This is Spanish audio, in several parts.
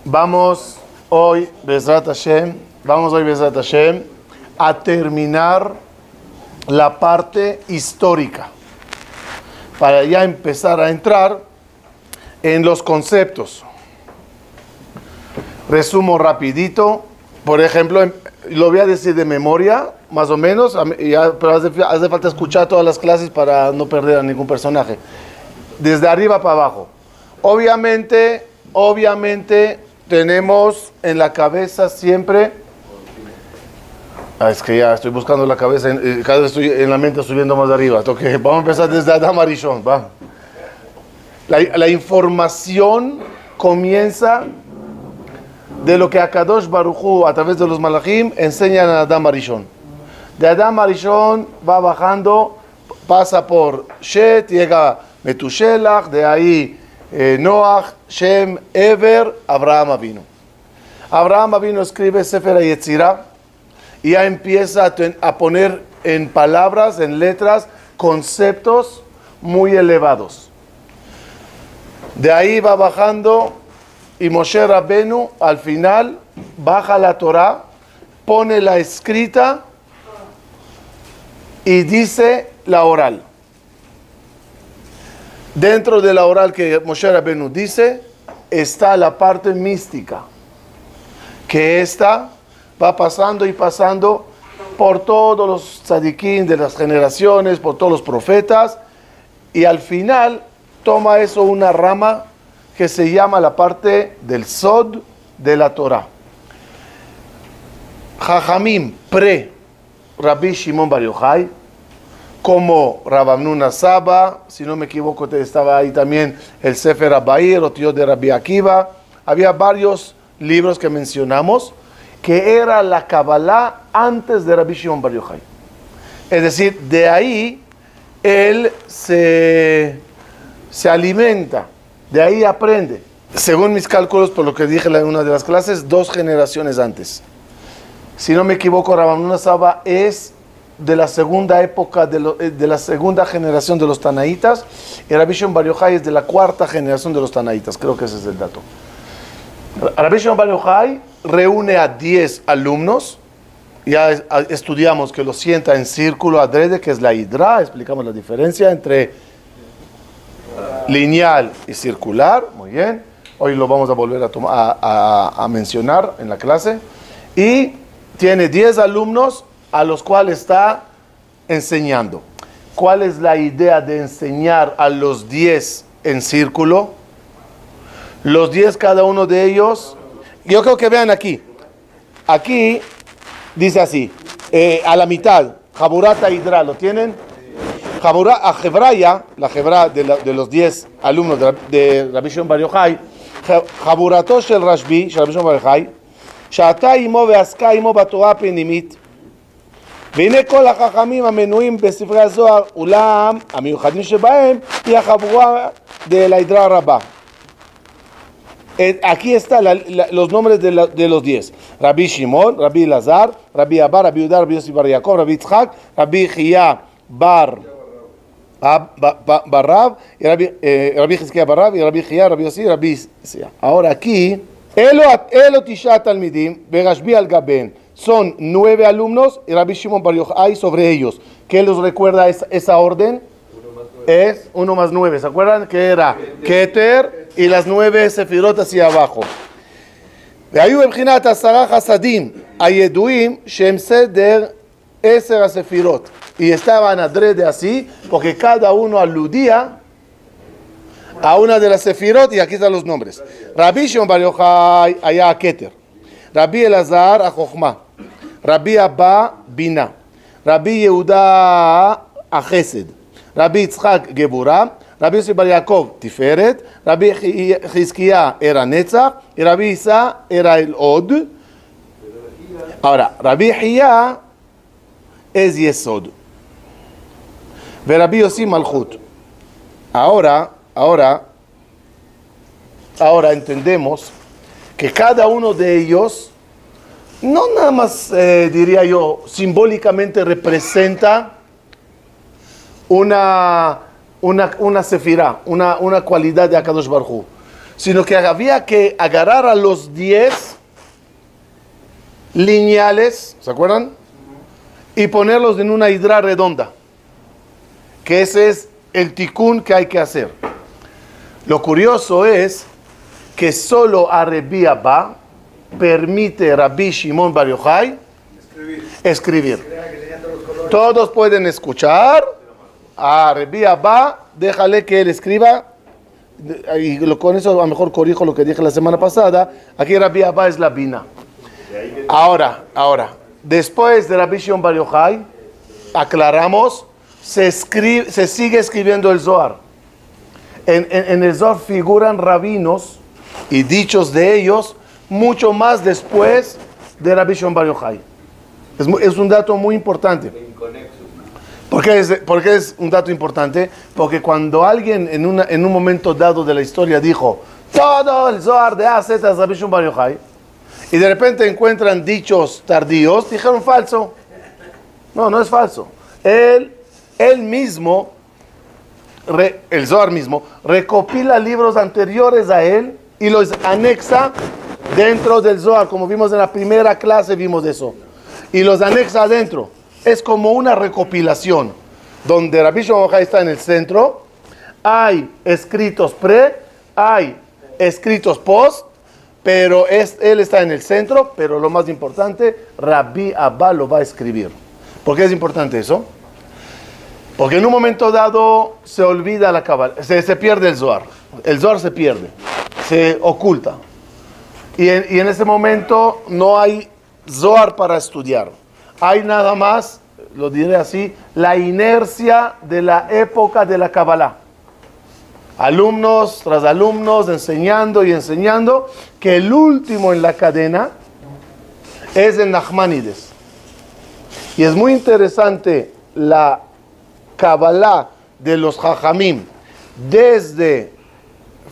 Vamos hoy, Bezrat Hashem, a terminar la parte histórica para ya empezar a entrar en los conceptos. Resumo rapidito, por ejemplo, lo voy a decir de memoria, más o menos, pero hace falta escuchar todas las clases para no perder a ningún personaje. Desde arriba para abajo. Obviamente, tenemos en la cabeza siempre... es que ya estoy buscando la cabeza, cada vez estoy en la mente subiendo más arriba. Okay, vamos a empezar desde Adam Arishon, va. La información comienza de lo que Akadosh Baruj Hu, a través de los Malachim, enseñan a Adam Arishon. De Adam Arishon va bajando, pasa por Shet, llega Metushelach, de ahí Noach, Shem, Ever, Abraham Avinu. Abraham Avinu escribe Sefer HaYetzirah y ya empieza a poner en palabras, en letras, conceptos muy elevados. De ahí va bajando y Moshe Rabbenu al final baja la Torah, pone la escrita y dice la oral. Dentro de la oral que Moshe Rabbenu dice está la parte mística, que esta va pasando y pasando por todos los tzadikim de las generaciones, por todos los profetas, y al final toma eso una rama que se llama la parte del Sod de la Torah. Jajamim Rabbi Shimon Bar Yochai, como Rav Amnun Saba, si no me equivoco estaba ahí también el Sefer Abair, o tío de Rabbi Akiva. Había varios libros que mencionamos, que era la Kabbalah antes de Rabbi Shimon Bar Yochai. Es decir, de ahí él se alimenta, de ahí aprende. Según mis cálculos, por lo que dije en una de las clases, 2 generaciones antes. Si no me equivoco, Rav Amnun Saba es de la segunda época, de la segunda generación de los Tanaítas, y Rabbi Shimon Bar Yochai es de la 4ª generación de los Tanaítas. Creo que ese es el dato. Rabbi Shimon Bar Yochai reúne a 10 alumnos, ya estudiamos que los sienta en círculo adrede, que es la hidra, explicamos la diferencia entre lineal y circular, muy bien, hoy lo vamos a volver a mencionar en la clase, y tiene 10 alumnos a los cuales está enseñando. ¿Cuál es la idea de enseñar a los 10 en círculo? Los 10, cada uno de ellos, yo creo que vean aquí. Aquí dice así, a la mitad, Jaburata Hidra, ¿lo tienen? A Hebraya, la Hebra de los 10 alumnos de Rabbi Shimon Bar Yochai, Jaburato shel Rashbi, Rabbi Shimon Bar Yochai, שעתה עמו ועסקה עמו בתורה הפנימית, והנה כל החכמים המנויים בספרי הזוהר, אולם המיוחדים שבהם היא החבורה de la Hidra Rabá. Aquí están los nombres de los 10. Rabbi Shimon, Rabbi Elazar, Rabbi Abba, Rabbi Yehuda, Rabbi Yossi bar Yaakov, Rabbi Yitzchak, Rabbi Chía bar Rav, Rabbi Hizkiah bar Rav, y Rabbi Chía, Rabbi Yossi, Rabbi Sia. Ahora aquí, Elo Tisha Talmidim, Berashbi al Gaben. Son 9 alumnos y Rabbi Shimon Bar Yochai sobre ellos. ¿Qué los recuerda esa orden? Es 1 más 9. ¿Se acuerdan? Que era Keter y las 9 sefirot hacia abajo. והיו בבחינת 10 חסדים הידועים שהם סדר 10 הספירות. Y estaban adrede así, porque cada uno aludía a una de las sefirot, y aquí están los nombres. Rabbi Shimon Bar Yochai היה הכתר. רבי אלעזר החוכמה. רבי אבא בינה. רבי יהודה החסד. רבי יצחק גבורה. רבי יוסי בר יעקב תפארת. רבי חזקיה era נצח. y רבי עיסא era el od. Ahora, רבי חייא es יסוד. ורבי יוסי מלכות. Ahora entendemos que cada uno de ellos no nada más, diría yo, simbólicamente representa una sefirá, una cualidad de Akadosh Baruj Hu, sino que había que agarrar a los 10 lineales, ¿se acuerdan? Y ponerlos en una hidra redonda, que ese es el tikkun que hay que hacer. Lo curioso es que solo a Rabbi Abba permite Rabbi Shimon Bar Yochai escribir. Todos pueden escuchar. A Rabbi Abba, déjale que él escriba. Y con eso a lo mejor corrijo lo que dije la semana pasada. Aquí Rabbi Abba es la bina. Ahora, después de Rabbi Shimon Bar Yochai, aclaramos, se sigue escribiendo el Zohar. En el Zohar figuran rabinos y dichos de ellos mucho más después de Rabbi Shimon Bar Yochai. Es un dato muy importante. ¿Por qué es un dato importante? Porque cuando alguien en un momento dado de la historia dijo todo el Zohar de AZ es Rabbi Shimon Bar Yochai, y de repente encuentran dichos tardíos, dijeron falso. No es falso. Él mismo, el Zohar mismo, recopila libros anteriores a él y los anexa dentro del Zohar, como vimos en la primera clase, vimos eso. Y los anexa adentro. Es como una recopilación, donde Rabbi Shimon Bar Yochai está en el centro, hay escritos hay escritos post, pero él está en el centro, pero lo más importante, Rabbi Abba lo va a escribir. ¿Por qué es importante eso? Porque en un momento dado se olvida la Kabbalah, se pierde el Zohar se pierde, se oculta. Y en ese momento no hay Zohar para estudiar. Hay nada más, lo diré así, la inercia de la época de la Kabbalah. Alumnos tras alumnos, enseñando y enseñando, que el último en la cadena es el Nachmanides. Y es muy interesante la Kabbalah de los Jajamim, desde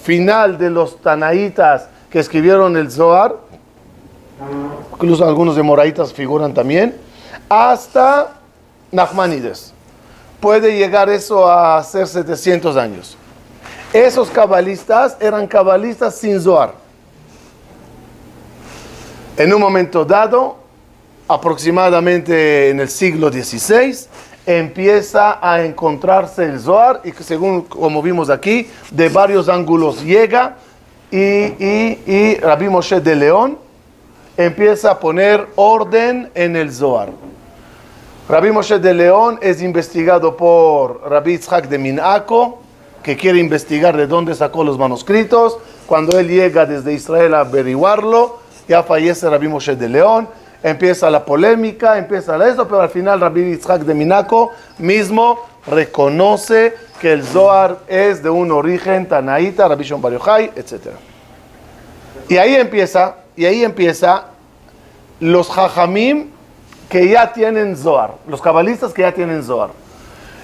final de los Tanaitas que escribieron el Zohar, incluso algunos de Moraitas figuran también, hasta Nachmanides. Puede llegar eso a ser 700 años. Esos cabalistas eran cabalistas sin Zohar. En un momento dado, aproximadamente en el siglo XVI, empieza a encontrarse el Zohar y según como vimos aquí, de varios ángulos llega y Rabbi Moshe de León empieza a poner orden en el Zohar. Rabbi Moshe de León es investigado por Rabbi Yitzhak de Minaco, que quiere investigar de dónde sacó los manuscritos. Cuando él llega desde Israel a averiguarlo, ya fallece Rabbi Moshe de León, empieza la polémica, empieza eso, pero al final Rabbi Yitzhak de Minaco mismo reconoce que el Zohar es de un origen tanaíta, Rabbi Shimon Bar Yochai, etc. Y ahí empieza los Jajamim que ya tienen Zohar, los cabalistas que ya tienen Zohar.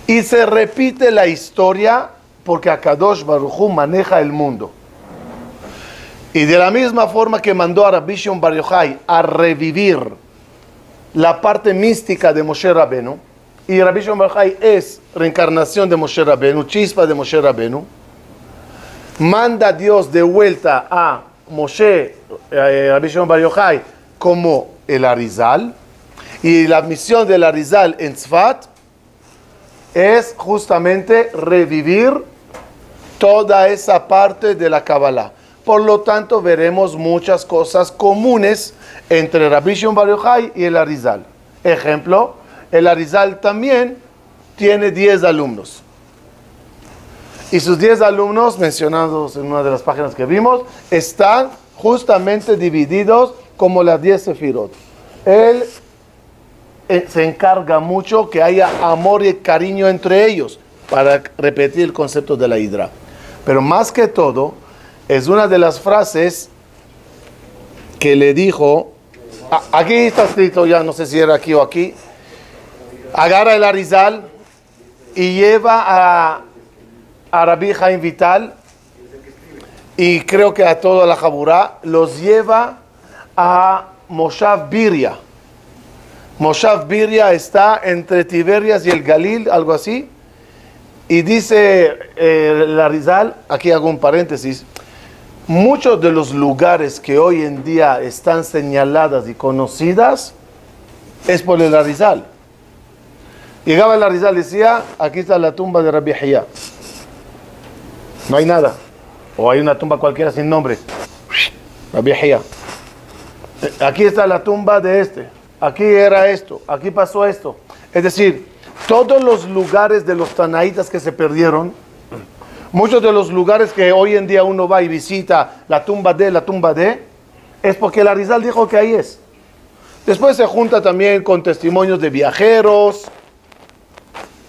Y se repite la historia porque Akadosh Baruj Hu maneja el mundo. Y de la misma forma que mandó a Rabbi Shimon Bar Yochai a revivir la parte mística de Moshe Rabenu, y Rabbi Shimon Bar Yochai es reencarnación de Moshe Rabenu, chispa de Moshe Rabenu, manda Dios de vuelta a Moshe, Rabbi Shimon Bar Yochai, como el Arizal, y la misión del Arizal en Tzfat es justamente revivir toda esa parte de la Kabbalah. Por lo tanto, veremos muchas cosas comunes entre Rabbi Shimon Bar Yochai y el Arizal. Ejemplo, el Arizal también tiene 10 alumnos. Y sus 10 alumnos, mencionados en una de las páginas que vimos, están justamente divididos como las 10 sefirot. Él se encarga mucho que haya amor y cariño entre ellos, para repetir el concepto de la hidra. Pero más que todo, es una de las frases que le dijo, aquí está escrito, ya no sé si era aquí o aquí, agarra el Arizal y lleva a Rabbi Chaim Vital, y creo que a toda la Jaburá, los lleva a Moshav Biria. Moshav Biria está entre Tiberias y el Galil, algo así. Y dice el Arizal, aquí hago un paréntesis, muchos de los lugares que hoy en día están señaladas y conocidas es por el Arizal. Llegaba el Arizal y decía, aquí está la tumba de Rabbi Hiyá. No hay nada. O hay una tumba cualquiera sin nombre. Rabbi Hiyá. Aquí está la tumba de este. Aquí era esto. Aquí pasó esto. Es decir, todos los lugares de los tanaítas que se perdieron, muchos de los lugares que hoy en día uno va y visita la tumba de, es porque el Arizal dijo que ahí es. Después se junta también con testimonios de viajeros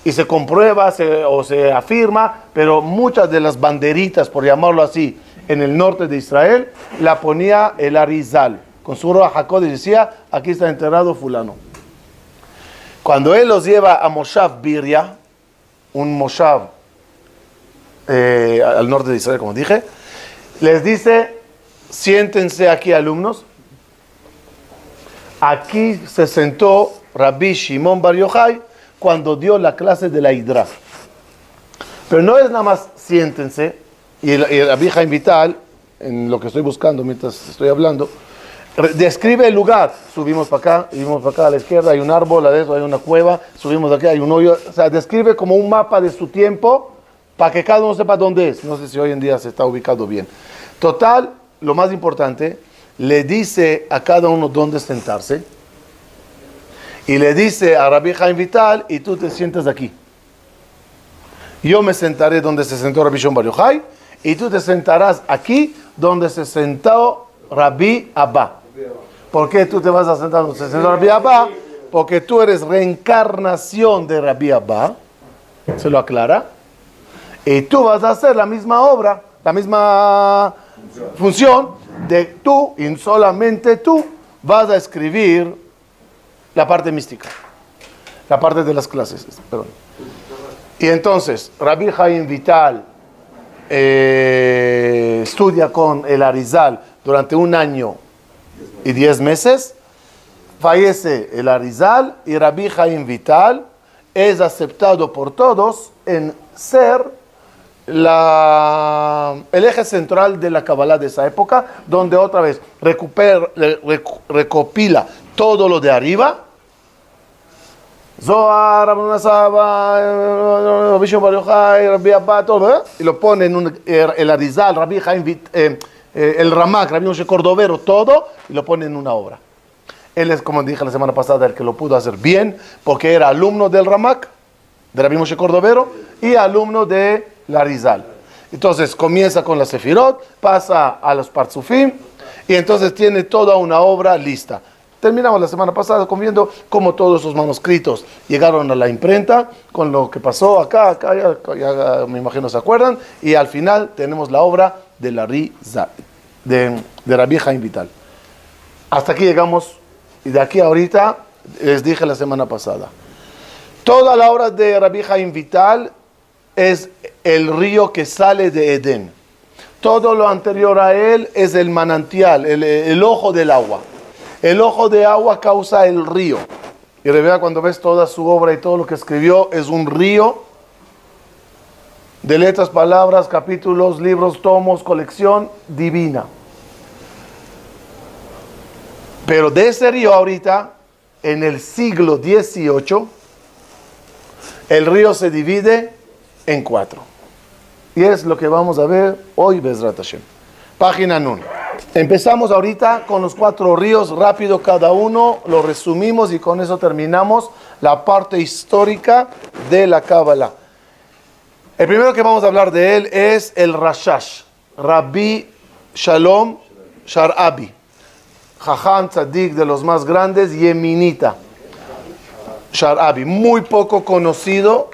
y se comprueba o se afirma, pero muchas de las banderitas, por llamarlo así, en el norte de Israel, la ponía el Arizal. Con su Ruach HaKodesh decía, aquí está enterrado fulano. Cuando él los lleva a Moshav Birya, un Moshav al norte de Israel, como dije, les dice, siéntense aquí alumnos. Aquí se sentó Rabbi Shimon Bar Yochai cuando dio la clase de la Hidra. Pero no es nada más siéntense, y Rabbi Chaim Vital, en lo que estoy buscando mientras estoy hablando, describe el lugar. Subimos para acá, subimos para acá a la izquierda, hay un árbol, a la derecha hay una cueva, subimos de aquí, hay un hoyo. O sea, describe como un mapa de su tiempo para que cada uno sepa dónde es. No sé si hoy en día se está ubicado bien. Total, lo más importante, le dice a cada uno dónde sentarse y le dice a Rabbi Chaim Vital, y tú te sientas aquí. Yo me sentaré donde se sentó Rabbi Shimon Bar Yochai y tú te sentarás aquí donde se sentó Rabbi Abba. ¿Por qué tú te vas a sentar donde se sentó Rabbi Abba? Porque tú eres reencarnación de Rabbi Abba, se lo aclara, y tú vas a hacer la misma obra, la misma función de tú, y solamente tú vas a escribir la parte mística, la parte de las clases, perdón. Y entonces, Rabbi Chaim Vital estudia con el Arizal durante 1 año y 10 meses, fallece el Arizal y Rabbi Chaim Vital es aceptado por todos en ser el eje central de la Kabbalah de esa época, donde otra vez recopila todo lo de arriba, Zohar, Rabbi Saba, Rabbi Shimon Bar Yochai, Rabbi Abba, todo, y lo pone en el Arizal, Rabbi Chaim Vital, el Ramak, Rabbi Moshe Cordovero, todo, y lo pone en una obra. Él es, como dije la semana pasada, el que lo pudo hacer bien, porque era alumno del Ramak, de Rabbi Moshe Cordovero, y alumno de la Arizal. Entonces comienza con la Sefirot, pasa a los Partzufim, y entonces tiene toda una obra lista. Terminamos la semana pasada viendo cómo todos esos manuscritos llegaron a la imprenta, con lo que pasó acá, ya me imagino se acuerdan, y al final tenemos la obra de la Arizal, de Rabbi Chaim Vital. Hasta aquí llegamos, y de aquí a ahorita, les dije la semana pasada, toda la obra de Rabbi Chaim Vital es el río que sale de Edén. Todo lo anterior a él es el manantial, el ojo del agua. El ojo de agua causa el río. Y revela cuando ves toda su obra y todo lo que escribió, es un río de letras, palabras, capítulos, libros, tomos, colección divina. Pero de ese río ahorita, en el siglo XVIII, el río se divide en 4. Y es lo que vamos a ver hoy, Bezrat Hashem. Página Nun. Empezamos ahorita con los 4 ríos, rápido cada uno, lo resumimos y con eso terminamos la parte histórica de la Kabbalah. El primero que vamos a hablar de él es el Rashash, Rabbi Shalom Sharabi, Jajam Tzadik, de los más grandes, yeminita. Sharabi, muy poco conocido,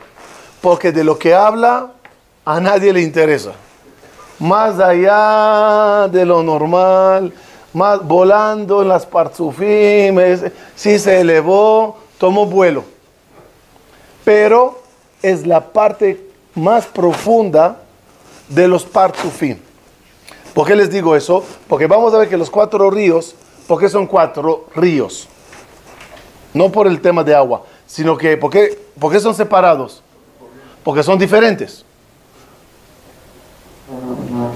porque de lo que habla a nadie le interesa. Más allá de lo normal, más volando en las Partzufim, sí se elevó, tomó vuelo. Pero es la parte más profunda de los Partzufim. ¿Por qué les digo eso? Porque vamos a ver que los 4 ríos, ¿por qué son 4 ríos? No por el tema de agua, sino que, ¿por qué son separados? Porque son diferentes.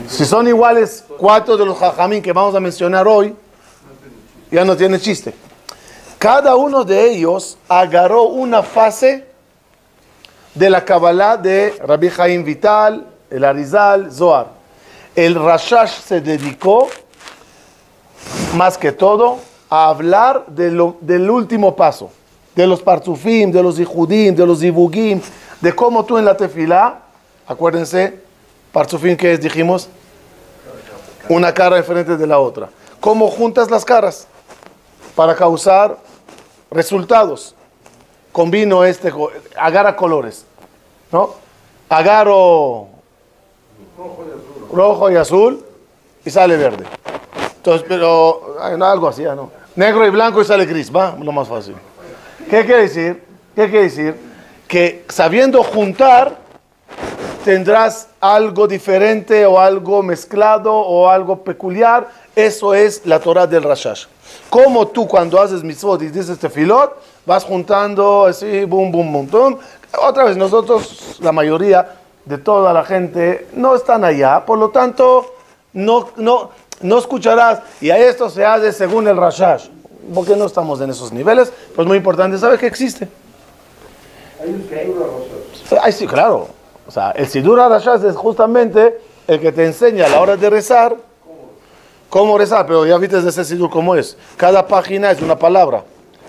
Si son iguales 4 de los jajamín que vamos a mencionar hoy, ya no tiene chiste. Cada uno de ellos agarró una fase de la Kabbalah de Rabbi Chaim Vital, el Arizal, Zohar. El Rashash se dedicó, más que todo, a hablar del último paso, de los Parzufim, de los Ihudim, de los Zivugim, de cómo tú en la tefilá, acuérdense, Parzufim, ¿qué es? Dijimos, una cara diferente de la otra. Cómo juntas las caras para causar resultados. Combino agarra colores, ¿no? Agarro rojo y azul y sale verde. Entonces, pero algo así, ¿no? Negro y blanco y sale gris, va, lo más fácil. ¿Qué quiere decir? ¿Qué quiere decir? Que sabiendo juntar tendrás algo diferente o algo mezclado o algo peculiar. Eso es la Torah del Rashash. Como tú cuando haces mitzvot y dices tefilot, vas juntando así, boom, boom, boom, boom. Otra vez, nosotros, la mayoría de toda la gente, no están allá. Por lo tanto, no escucharás. Y a esto se hace según el Rashash. Porque no estamos en esos niveles. Pues muy importante saber que existe. Hay un Sidur HaRashash. Sí, claro. O sea, el Sidur HaRashash es justamente el que te enseña a la hora de rezar cómo rezar, pero ya viste ese Sidur cómo es. Cada página es una palabra.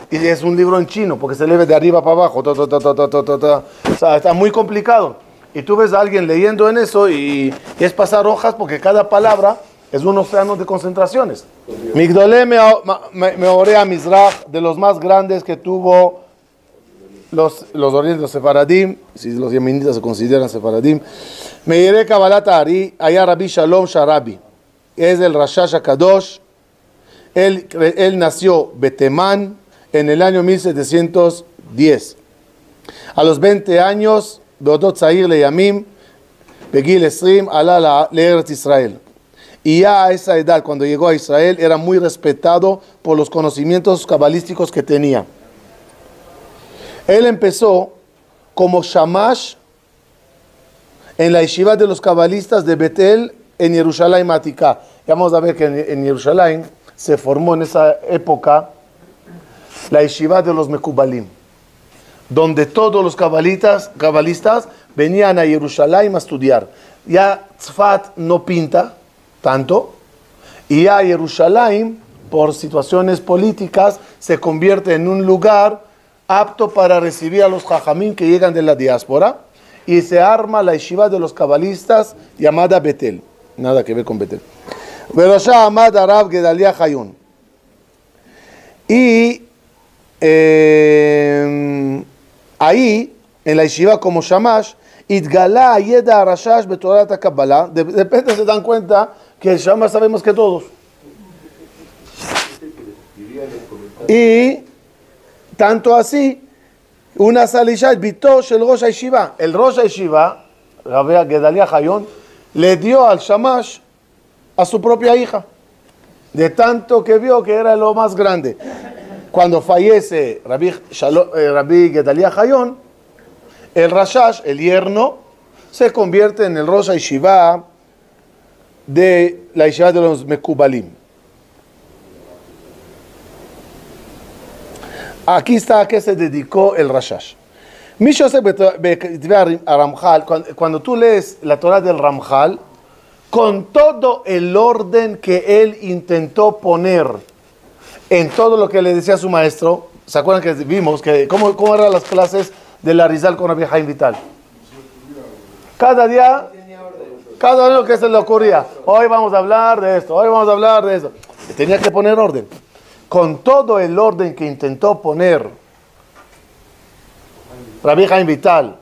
Y es un libro en chino, porque se lee de arriba para abajo. O sea, está muy complicado. Y tú ves a alguien leyendo en eso y es pasar hojas, porque cada palabra es un océano de concentraciones. Migdolé Meorea Mizrach, de los más grandes que tuvo los orientes, los sefaradim, si los yemenitas se consideran sefaradim. Meiré Kabbalat Ari, allá Rabbi Shalom Sharabi. Es el Rashash HaKadosh. Él nació Betemán en el año 1710. A los 20 años, Beodot Zahir Leyamim, Begil Esrim, Alá Le'eretz Israel. Y ya a esa edad, cuando llegó a Israel, era muy respetado por los conocimientos cabalísticos que tenía. Él empezó como Shamash en la yeshiva de los cabalistas de Betel, en Jerusalén Maticá. Ya vamos a ver que en Jerusalén se formó en esa época la yeshiva de los Mekubalim, donde todos los cabalistas venían a Jerusalén a estudiar. Ya Tzfat no pinta tanto, y ya Jerusalén, por situaciones políticas, se convierte en un lugar apto para recibir a los jajamín que llegan de la diáspora, y se arma la yeshiva de los cabalistas llamada Betel. Nada que ver con Betel. Berosha Amad Arav Gedalia Hayun. Y ahí, en la yeshiva como Shamash, Itgalá Yeda Rashash Betorat HaKabbalah. De repente se dan cuenta que el Shamash sabemos que todos. Y tanto así, una salisha Bitosh el Rosh HaYeshiva. El Rosh HaYeshiva, Rabbi Gedalia Hayun, le dio al Shamash a su propia hija. De tanto que vio que era lo más grande. Cuando fallece Rabbi Gedalia Hayun, el Rashash, el yerno, se convierte en el Rosh HaYeshiva de la yeshiva de los Mekubalim. Aquí está a qué se dedicó el Rashash. Cuando tú lees la Torah del Ramjal, con todo el orden que él intentó poner en todo lo que le decía a su maestro, ¿se acuerdan que vimos que cómo eran las clases del Arizal con Rabbi Chaim Vital? Cada día, cada uno que se le ocurría, hoy vamos a hablar de esto, hoy vamos a hablar de eso. Tenía que poner orden. Con todo el orden que intentó poner Rabbi Chaim Vital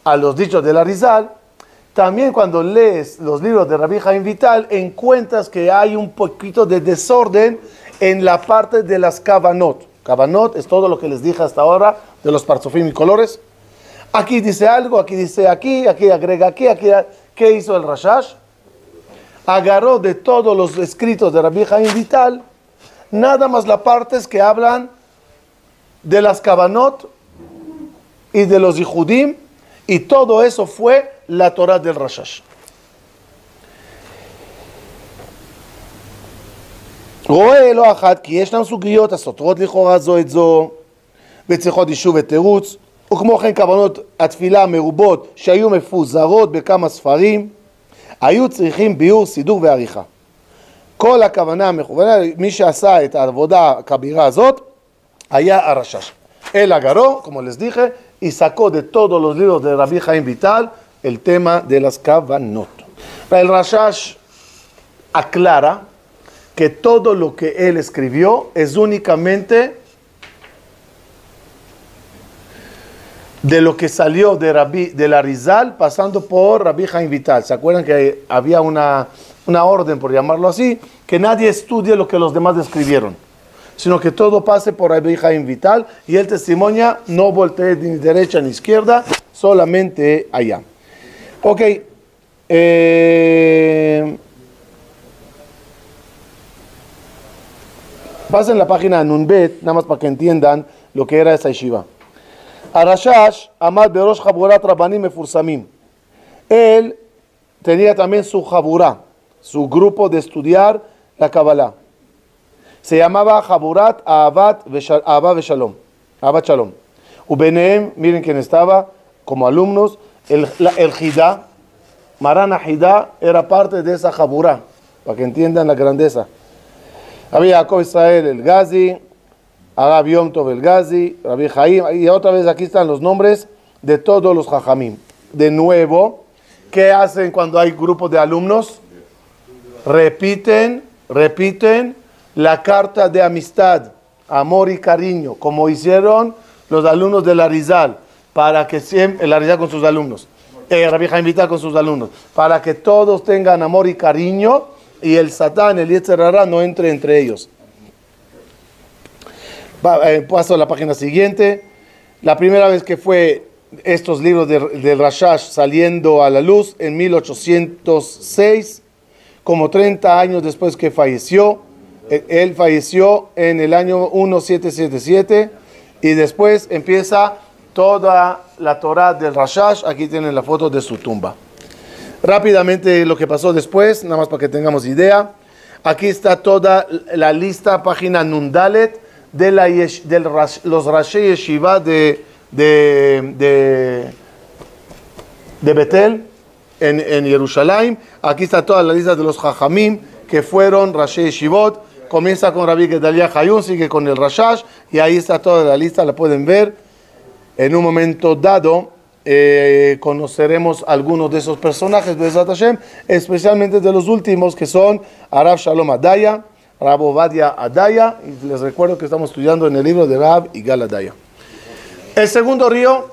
a los dichos del Arizal, también cuando lees los libros de Rabbi Chaim Vital, encuentras que hay un poquito de desorden en la parte de las kavanot. Kavanot es todo lo que les dije hasta ahora de los parzufim y colores. Aquí dice algo, aquí dice aquí agrega aquí. ¿Qué hizo el Rashash? Agarró de todos los escritos de Rabbi Chaim Vital nada más las partes que hablan de las kavanot y de los Yihudim, y todo eso fue la Torah del Rashash. רואה לא אחת כי ישנם סוגיות הסותרות לכאורה זו את זו וצריכות יישוב ותירוץ, וכמו כן כוונות התפילה המרובות שהיו מפוזרות בכמה ספרים, היו צריכים ביור, סידור ועריכה. כל הכוונה המכוונה, מי שעשה את העבודה הכבירה הזאת, היה הרשש. El agarró, como les dije, y sacó de todos los libros de Rabbi Chaim Vital el tema de las kavanot. El Rashash aclara que todo lo que él escribió es únicamente de lo que salió de la Arizal pasando por Rabbi Chaim Vital. ¿Se acuerdan que había una orden, por llamarlo así, que nadie estudie lo que los demás escribieron, sino que todo pase por Rabbi Chaim Vital y él testimonia, no voltee ni derecha ni izquierda, solamente allá. Ok. Pasen la página Nunbet, nada más para que entiendan lo que era esa yeshiva. Arashash Amad Berosh Jaburat Rabbanim Mefursamim. Él tenía también su Jaburá, su grupo de estudiar la Kabbalah. Se llamaba Jaburat Ahavat Shalom. Ahavat Shalom. Ubeneem, miren quién estaba como alumnos, el Hidá, Marana Hidá era parte de esa Jaburá, para que entiendan la grandeza. Había Jacob Israel el Gazi, Arab Yom Tov el Gazi, Rabbi Chaim, y otra vez aquí están los nombres de todos los Jajamim. De nuevo, ¿qué hacen cuando hay grupos de alumnos? Repiten la carta de amistad, amor y cariño, como hicieron los alumnos de la Arizal, para que siempre, el Arizal con sus alumnos, Rabbi Chaim Vital con sus alumnos, para que todos tengan amor y cariño y el Satán, el Yetzer Hara, no entre ellos. Paso a la página siguiente. La primera vez que fue estos libros del Rashash saliendo a la luz en 1806, como 30 años después que falleció. Él falleció en el año 1777 y después empieza toda la Torah del Rashash. Aquí tienen la foto de su tumba. Rápidamente lo que pasó después, nada más para que tengamos idea. Aquí está toda la lista, página Nundalet, de los Rashi Yeshiva de Betel en Jerusalén. Aquí está toda la lista de los Jajamim que fueron Rashi Yeshivot. Comienza con Rabbi Gedalia Hayun, sigue con el Rashash, y ahí está toda la lista, la pueden ver. En un momento dado conoceremos algunos de esos personajes, Be'ezrat Hashem, especialmente de los últimos, que son Arav Shalom Adaya, Rab Ovadia Adaya, y les recuerdo que estamos estudiando en el libro de Rab Igal Adaya. El segundo río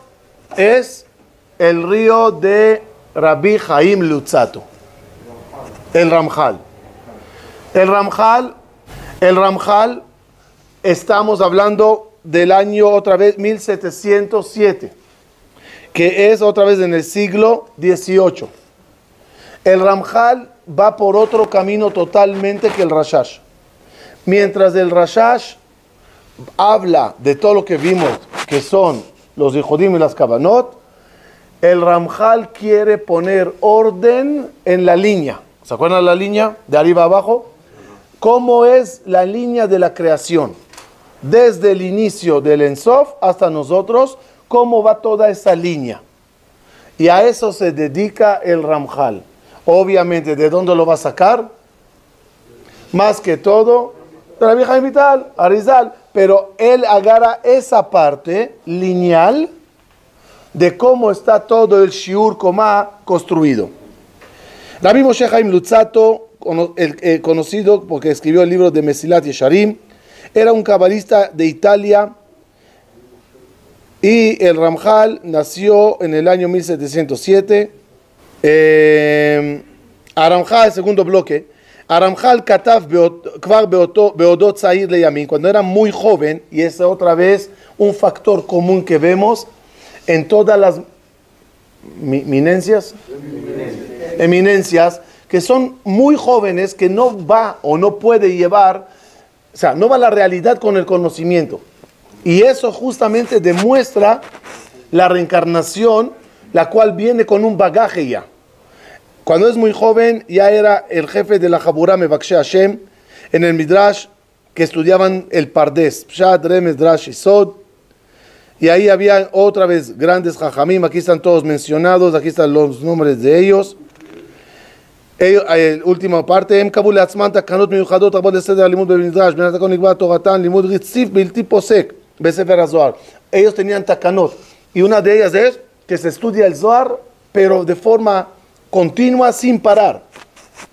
es el río de Rabbi Chaim Luzzatto, el Ramjal. El Ramjal, estamos hablando del año otra vez 1707, que es otra vez en el siglo XVIII. El Ramjal va por otro camino totalmente que el Rashash. Mientras el Rashash habla de todo lo que vimos, que son los Yehudim y las Kavanot, el Ramjal quiere poner orden en la línea. ¿Se acuerdan la línea de arriba abajo? ¿Cómo es la línea de la creación? Desde el inicio del Ensof hasta nosotros, ¿cómo va toda esa línea? Y a eso se dedica el Ramjal. Obviamente, ¿de dónde lo va a sacar? Más que todo, de Rabbi Chaim Vital, Arizal. Pero él agarra esa parte lineal de cómo está todo el Shiur Komá construido. Rabbi Moshe Chaim Luzzatto, conocido porque escribió el libro de Mesilat Yesharim, era un cabalista de Italia, y el Ramjal nació en el año 1707. Aramjal, segundo bloque. Aramjal Katav Kvar Beodot Zahir Leyamin, cuando era muy joven, y es otra vez un factor común que vemos en todas las eminencias, que son muy jóvenes, que no va o no puede llevar, o sea, no va la realidad con el conocimiento. Y eso justamente demuestra la reencarnación, la cual viene con un bagaje ya. Cuando es muy joven, ya era el jefe de la Jaburá Mevakshe Hashem. en el Midrash que estudiaban el Pardes, Pshat, Remes, Drash y Sod. Y ahí había otra vez grandes jajamim, aquí están todos mencionados, aquí están los nombres de ellos. Última parte, Em Kabul Atzman Takanot Miyuchadot Rabot Leseder Limud Bemidrash Ben Atakon Ligba Toratan Limud Ritzif Bilti Posek Besefer HaZohar. Ellos tenían takanot y una de ellas es que se estudia el Zohar pero de forma continua sin parar.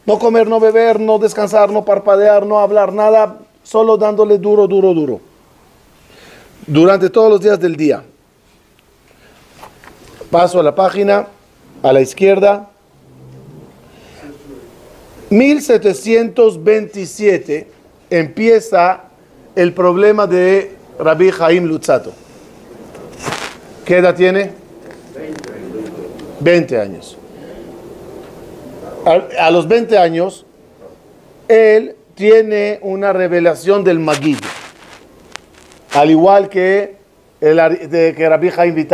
No comer, no beber, no descansar, no parpadear, no hablar nada, solo dándole duro, duro, duro. Durante todos los días del día. Paso a la página, a la izquierda. 1727 empieza el problema de Rabbi Chaim Luzzatto. ¿Qué edad tiene? 20 años. A los 20 años, él tiene una revelación del Magid. Al igual que Rabbi Chaim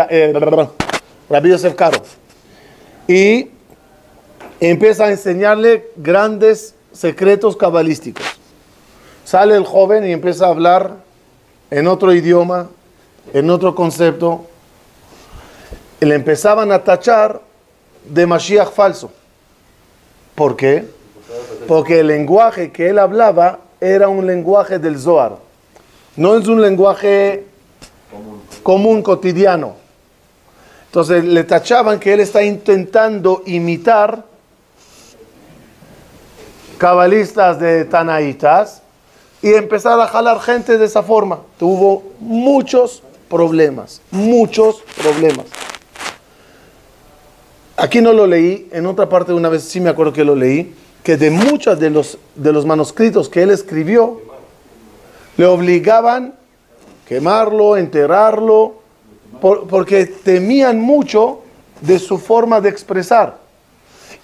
Rabbi Yosef Karo. Y empieza a enseñarle grandes secretos cabalísticos. Sale el joven y empieza a hablar en otro idioma, en otro concepto. Y le empezaban a tachar de Mashiach falso. ¿Por qué? Porque el lenguaje que él hablaba era un lenguaje del Zohar. No es un lenguaje común, cotidiano. Entonces le tachaban que él está intentando imitar cabalistas de Tanaitas y empezar a jalar gente de esa forma. Tuvo muchos problemas, muchos problemas. Aquí no lo leí, en otra parte una vez sí me acuerdo que lo leí, que de muchos de los manuscritos que él escribió, le obligaban quemarlo, enterrarlo, porque temían mucho de su forma de expresar.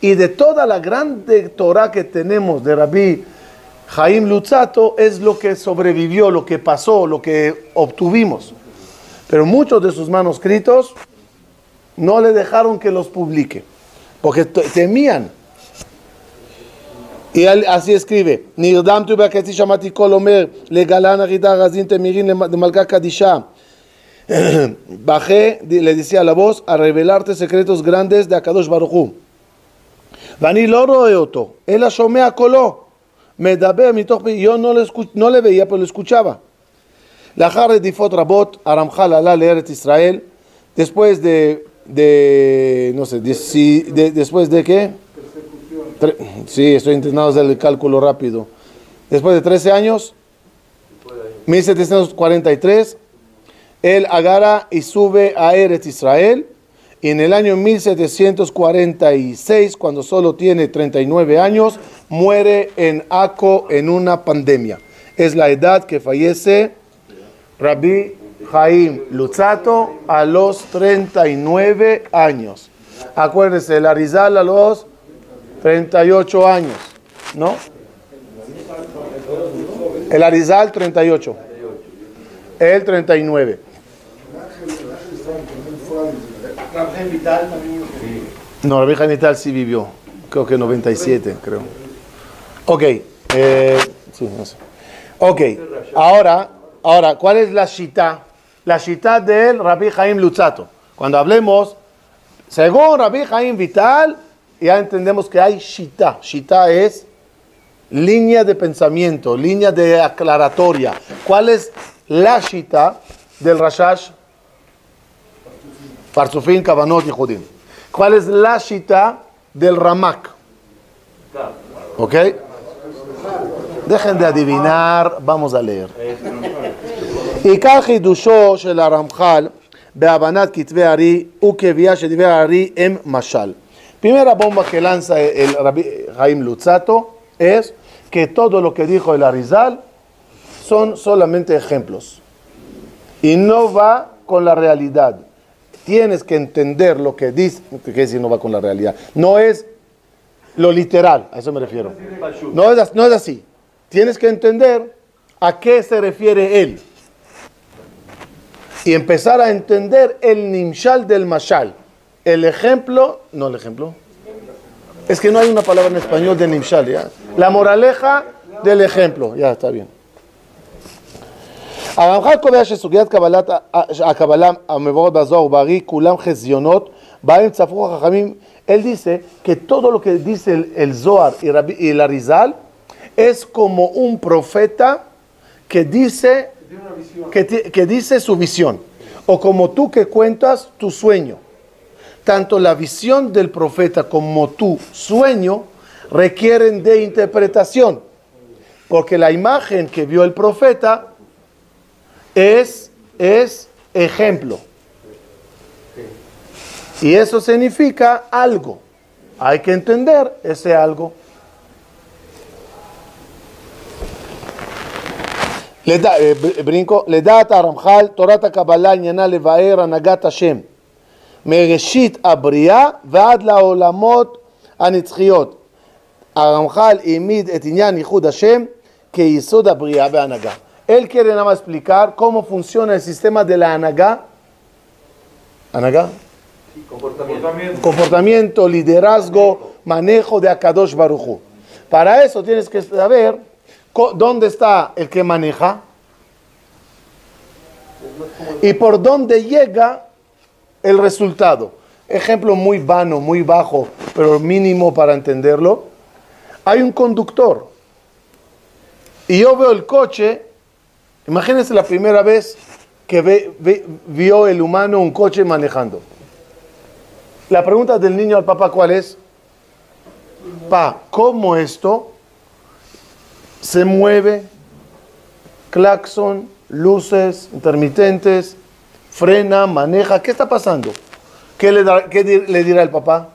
Y de toda la grande Torah que tenemos de Rabbi Chaim Luzzatto es lo que sobrevivió, lo que pasó, lo que obtuvimos. Pero muchos de sus manuscritos no le dejaron que los publique, porque temían. Y él así escribe: Nirdamtu be'aketzi shamati kol omer legalan arida razin temirin de malka kadisha. Bajé, le decía la voz, a revelarte secretos grandes de Akadosh Baruch Hu. Vani lo roe oto, él shomea kolo, medaber mitoch, yo no le veía, pero lo escuchaba. Lachar redifot rabot, Aramchal ala le'eretz Israel, después después de qué? Sí, estoy intentando hacer el cálculo rápido. Después de 13 años, 1743, él agarra y sube a Eretz Israel. Y en el año 1746, cuando solo tiene 39 años, muere en Akko en una pandemia. Es la edad que fallece Rabbi Chaim Luzzatto a los 39 años. Acuérdense, el Arizal a los 38 años, ¿no? El Arizal 38. Él 39. No, Rabbi Chaim Vital sí vivió. Creo que 97, creo. Ok. Sí, no sé. Ok. Ahora, ¿cuál es la shita? La shita del Rabbi Chaim Luzzatto. Cuando hablemos, según Rabbi Chaim Vital, ya entendemos que hay shita. Shita es línea de pensamiento, línea de aclaratoria. ¿Cuál es la shita del Rashash? Parzufim, Kavanot y Judim. ¿Cuál es la shita del Ramak? ¿Ok? Dejen de adivinar, vamos a leer. עיקר חידושו של הרמח"ל בהבנת כתבי הארי וקביעה שדברי הארי הם משל. Primera bomba que lanza el Rabbi Chaim Luzzatto es que todo lo que dijo el Arizal son solamente ejemplos y no va con la realidad. Tienes que entender lo que dice, que decir no va con la realidad. No es lo literal, a eso me refiero. No es así. Tienes que entender a qué se refiere él. Y empezar a entender el nimshal del mashal. El ejemplo, no el ejemplo. Es que no hay una palabra en español de nimshal, ¿ya? La moraleja del ejemplo. Ya, está bien. הרמח"ל קובע שסוגיית קבלת הקבלה המבוארת בזוהר ובארי כולם חזיונות בהם צפרו החכמים. Él dice que todo lo que dice el Zohar y el Arizal es como un profeta que dice su visión, o como tú que cuentas tu sueño. Tanto la visión del profeta como tu sueño requieren de interpretación, porque la imagen que vio el profeta es ejemplo. Y eso significa algo. Hay que entender ese algo. לדעת הרמח"ל, תורת הקבלה עניינה לבאר הנהגת השם מראשית הבריאה ועד לעולמות הנצחיות. הרמח"ל העמיד את עניין ייחוד השם כיסוד הבריאה והנהגה. Él quiere nada más explicar cómo funciona el sistema de la הנהגה. ¿הנהגה? Comportamiento, liderazgo, manejo de Akadosh Baruj Hu. Para eso tienes que saber dónde está el que maneja y por dónde llega el resultado. Ejemplo muy vano, muy bajo, pero mínimo para entenderlo. Hay un conductor y yo veo el coche. Imagínense la primera vez que vio el humano un coche manejando. La pregunta del niño al papá, ¿cuál es? Pa, ¿cómo esto se mueve? Claxon, luces, intermitentes, frena, maneja. ¿Qué está pasando? ¿Qué le dirá el papá?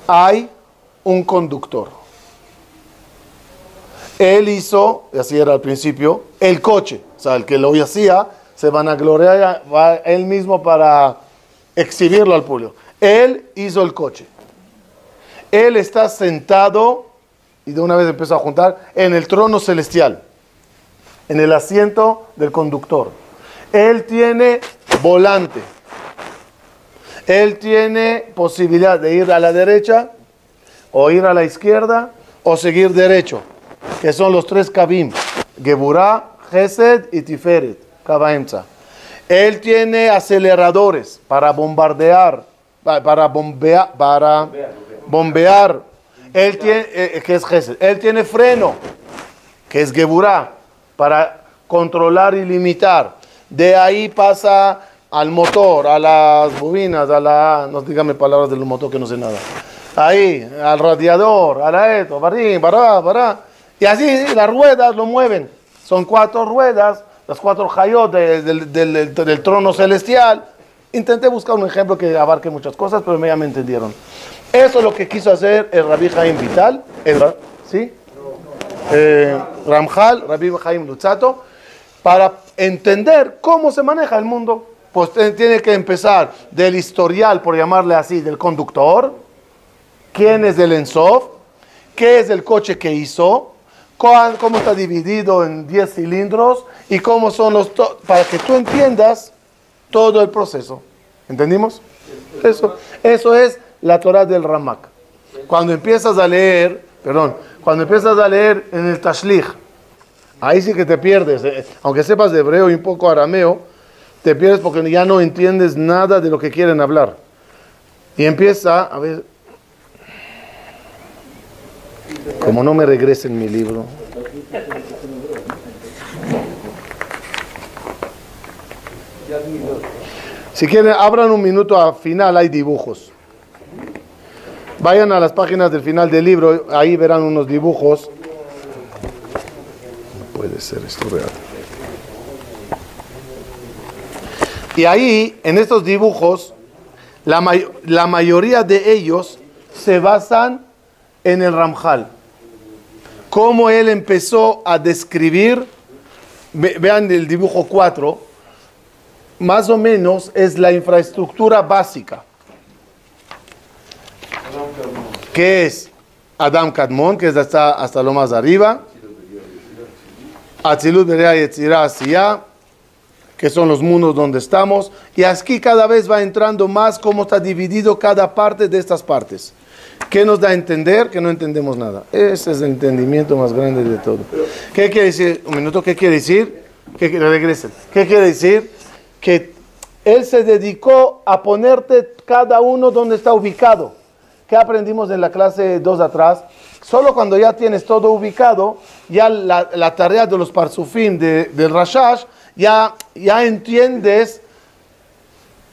Hay un conductor. Él hizo, y así era al principio, el coche. O sea, el que lo hacía se van a gloriar a él mismo para exhibirlo al público. Él hizo el coche. Él está sentado, y de una vez empezó a juntar, en el trono celestial, en el asiento del conductor. Él tiene volante. Él tiene posibilidad de ir a la derecha, o ir a la izquierda, o seguir derecho, que son los tres Kavim: Geburah, Gesed y Tiferet, Kavaemza. Él tiene aceleradores para bombardear, para bombear. Él tiene, que es Gesed. Él tiene freno, que es Geburah, para controlar y limitar. De ahí pasa al motor, a las bobinas, no dígame palabras del motor que no sé nada. Ahí, al radiador, a la esto, bará. Y así las ruedas lo mueven. Son 4 ruedas, las 4 hayot del trono celestial. Intenté buscar un ejemplo que abarque muchas cosas, pero ya me entendieron. Eso es lo que quiso hacer el Rabbi Chaim Vital, ¿sí? Ramchal, Rabbi Chaim Luzzatto, para entender cómo se maneja el mundo. Pues tiene que empezar del historial, por llamarle así, del conductor. ¿Quién es el Ensof? ¿Qué es el coche que hizo? ¿Cómo está dividido en 10 cilindros? Y cómo son para que tú entiendas todo el proceso. ¿Entendimos? Eso es la Torah del Ramak. Cuando empiezas a leer en el Tashlich, ahí sí que te pierdes. Aunque sepas de hebreo y un poco arameo, te pierdes porque ya no entiendes nada de lo que quieren hablar. Y empieza, a ver, como no me regresen mi libro. Si quieren, abran un minuto, al final hay dibujos. Vayan a las páginas del final del libro, ahí verán unos dibujos. No puede ser esto real. Y ahí, en estos dibujos, la mayoría de ellos se basan en el Ramchal. Cómo él empezó a describir, vean el dibujo 4, más o menos es la infraestructura básica. Que es Adam Kadmon, que es hasta lo más arriba. Atzilut, Berea, Yetzirah, Asiyah, que son los mundos donde estamos. Y aquí cada vez va entrando más cómo está dividido cada parte de estas partes. ¿Qué nos da a entender? Que no entendemos nada. Ese es el entendimiento más grande de todo. ¿Qué quiere decir? Un minuto, ¿qué quiere decir? Que regresen. ¿Qué quiere decir? Que él se dedicó a ponerte cada uno donde está ubicado. ¿Qué aprendimos en la clase 2 atrás? Solo cuando ya tienes todo ubicado, ya la tarea de los parsufim del Rashash, ya entiendes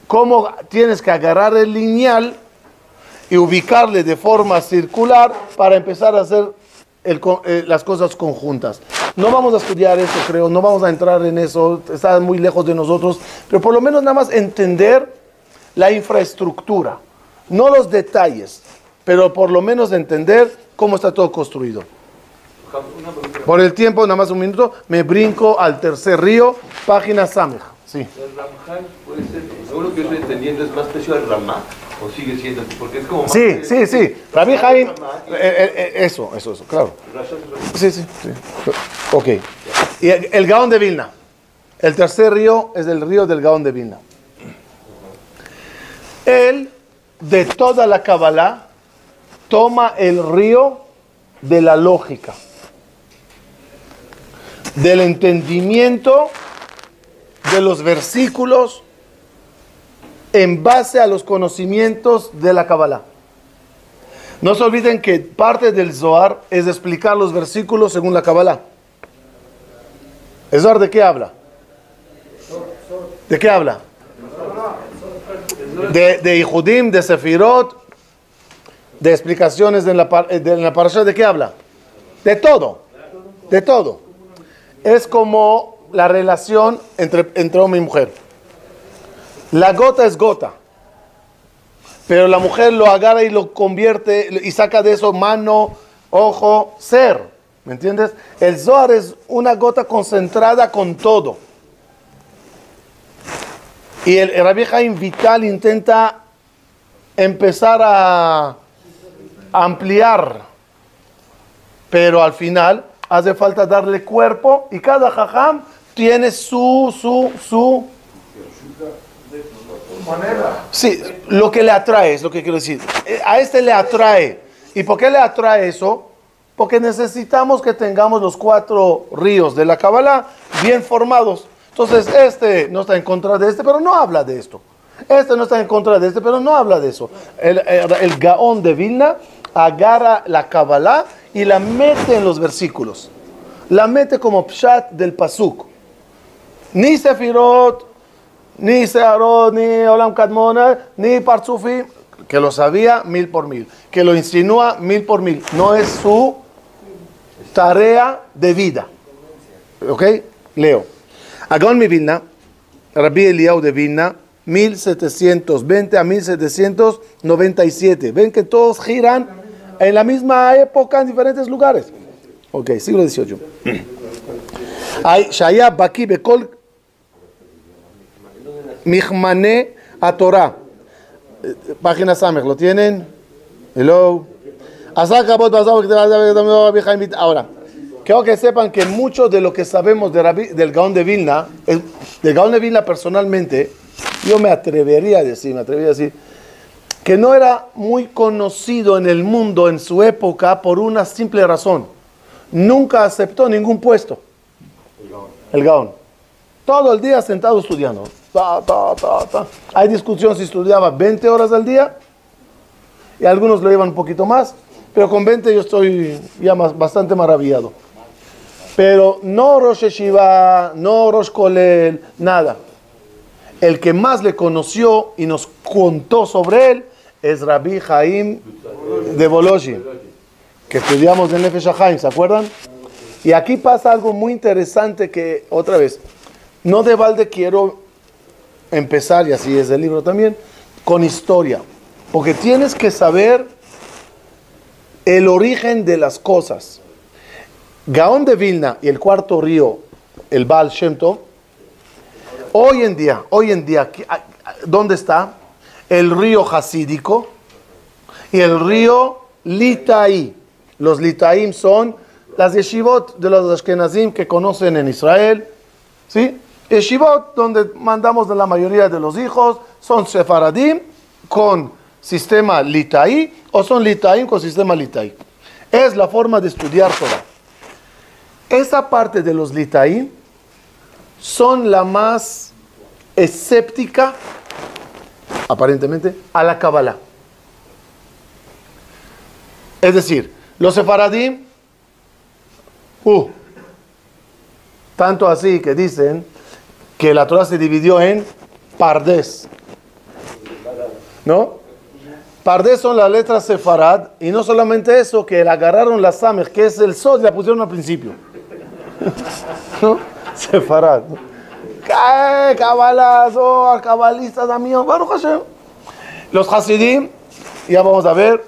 cómo tienes que agarrar el lineal y ubicarle de forma circular para empezar a hacer las cosas conjuntas. No vamos a estudiar eso, creo, no vamos a entrar en eso, está muy lejos de nosotros, pero por lo menos nada más entender la infraestructura, no los detalles, pero por lo menos entender cómo está todo construido. Por el tiempo, nada más un minuto, me brinco al tercer río, página Samech. Sí. ¿El Ramjal puede ser, según lo que yo estoy entendiendo, es más precio al Ramá? ¿O sigue siendo así? Porque es como... Sí. Rabbi Haim, eso, claro. Sí. Ok. Y el Gaón de Vilna. El tercer río es el río del Gaón de Vilna. Él, de toda la Kabbalah, toma el río de la lógica, del entendimiento de los versículos en base a los conocimientos de la Kabbalah. No se olviden que parte del Zohar es explicar los versículos según la Kabbalah. ¿El Zohar de qué habla? ¿De qué habla? De Ijudim, de Sefirot, de explicaciones en la parasha. ¿De qué habla? De todo. Es como la relación entre hombre y mujer. La gota es gota, pero la mujer lo agarra y lo convierte y saca de eso mano, ojo, ser. ¿Me entiendes? El Zohar es una gota concentrada con todo. Y el Rabbi Haim Vital intenta empezar a ampliar, pero al final hace falta darle cuerpo y cada jajam tiene su manera. Sí, lo que le atrae, es lo que quiero decir. A este le atrae. ¿Y por qué le atrae eso? Porque necesitamos que tengamos los 4 ríos de la Kabbalah bien formados. Entonces, este no está en contra de este, pero no habla de esto. Este no está en contra de este, pero no habla de eso. El Gaón de Vilna agarra la Kabbalah y la mete en los versículos. La mete como pshat del pasuk. Ni Sefirot, ni Seharot, ni Olam Kadmona, ni Partzufim, que lo sabía 1000 por 1000, que lo insinúa 1000 por 1000. No es su tarea de vida. ¿Ok? Leo. Gaón de Vilna, Rabbi Eliyahu de Vilna, 1720 a 1797. Ven que todos giran en la misma época en diferentes lugares. Ok, siglo XVIII. Hay Shaya Baki Bekol Mihmane a Torah. Página Samech, ¿lo tienen? Hello. Ahora, quiero que sepan que mucho de lo que sabemos del Gaón de Vilna, del Gaón de Vilna personalmente, yo me atrevería a decir que no era muy conocido en el mundo en su época por una simple razón. Nunca aceptó ningún puesto. El Gaón. Todo el día sentado estudiando. Hay discusión si estudiaba 20 horas al día y algunos lo llevan un poquito más, pero con 20 yo estoy ya bastante maravillado. Pero no Rosh Yeshiva, no Rosh Kolel, nada. El que más le conoció y nos contó sobre él es Rabbi Haim de Volozhin, que estudiamos en Nefesh HaChaim, ¿se acuerdan? Y aquí pasa algo muy interesante que, otra vez, no de balde quiero empezar, y así es el libro también, con historia. Porque tienes que saber el origen de las cosas. Gaón de Vilna y el cuarto río, el Baal Shem Tov, hoy en día, ¿dónde está? El río Hasídico y el río Litaí. Los Litaim son las yeshivot de los Ashkenazim que conocen en Israel, ¿sí? Yeshivot donde mandamos de la mayoría de los hijos, son Sefaradim con sistema litaí o son litaí con sistema litaí. Es la forma de estudiar Torah. Esa parte de los litaí son la más escéptica, aparentemente, a la Kabbalah. Es decir, los sefaradim, tanto así que dicen que la Torah se dividió en pardes, ¿no? Pardes son las letras sefarad, y no solamente eso, que le agarraron la samech, que es el sod, y la pusieron al principio. ¿No? Sefarad. ¿Qué? Kabbalah, cabalistas, amigos, Baruch Hashem. Los hasidim, ya vamos a ver,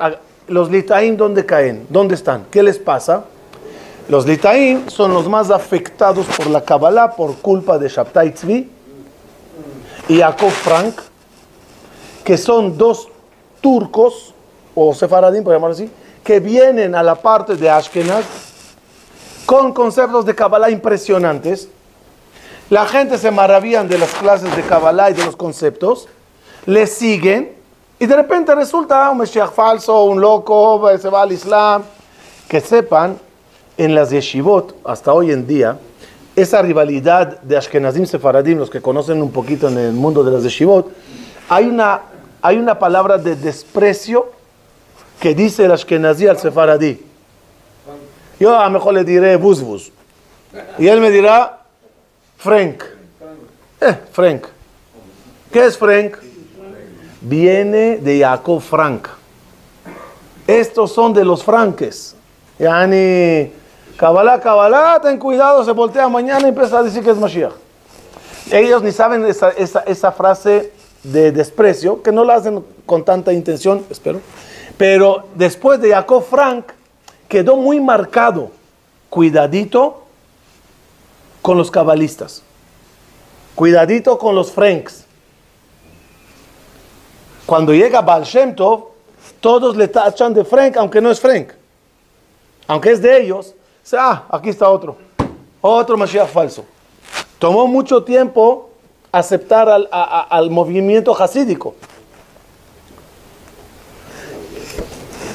los litaim, ¿dónde caen? ¿Dónde están? ¿Qué les pasa? Los litaim son los más afectados por la Kabbalah por culpa de Shabtai Tzvi y Yaakov Frank, que son dos turcos, o sefaradim, por llamarlo así, que vienen a la parte de Ashkenaz con conceptos de Kabbalah impresionantes. La gente se maravillan de las clases de Kabbalah y de los conceptos, le siguen, y de repente resulta un Mesías falso, un loco, se va al Islam. Que sepan, en las yeshivot, hasta hoy en día, esa rivalidad de Ashkenazim Sefaradim, los que conocen un poquito en el mundo de las yeshivot, hay una palabra de desprecio que dice el Ashkenazí al Sefaradí. Yo a lo mejor le diré buzbuz, y él me dirá Frank. Frank. ¿Qué es Frank? Viene de Yaakov Frank. Estos son de los franques. Yani, Kabbalah, ten cuidado, se voltea mañana y empieza a decir que es Mashiach. Ellos ni saben esa frase de desprecio, que no la hacen con tanta intención, espero. Pero después de Yaakov Frank, quedó muy marcado. Cuidadito con los cabalistas. Cuidadito con los franks. Cuando llega Baal Shem Tov, todos le tachan de Frank, aunque no es Frank. Aunque es de ellos, aquí está otro Mashiach falso. Tomó mucho tiempo aceptar al movimiento hasídico.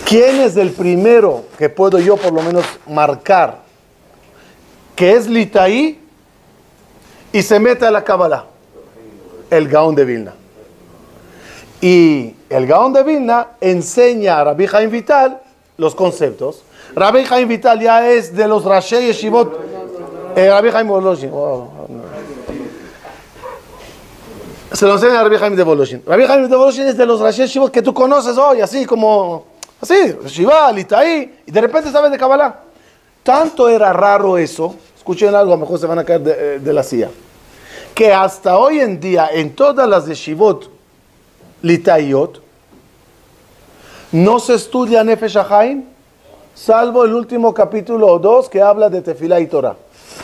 ¿Quién es el primero que puedo yo por lo menos marcar que es litaí y se mete a la Kabbalah? El Gaón de Vilna. Y el Gaón de Vilna enseña a Rabbi Chaim Vital los conceptos. Rabbi Chaim Vital ya es de los Rashei Yeshivot. Rabbi Chaim Voloshin. Se lo enseña a Rabbi Chaim de Voloshin. Rabbi Chaim de Voloshin es de los Rashei Yeshivot que tú conoces hoy, así como, así, Shiva, Litaí, y de repente sabes de Kabbalah. Tanto era raro eso, escuchen algo, a lo mejor se van a caer de la silla, que hasta hoy en día, en todas las Yeshivot Litaiot, no se estudia Nefesh HaChaim, salvo el último capítulo o 2 que habla de Tefilá y Torah.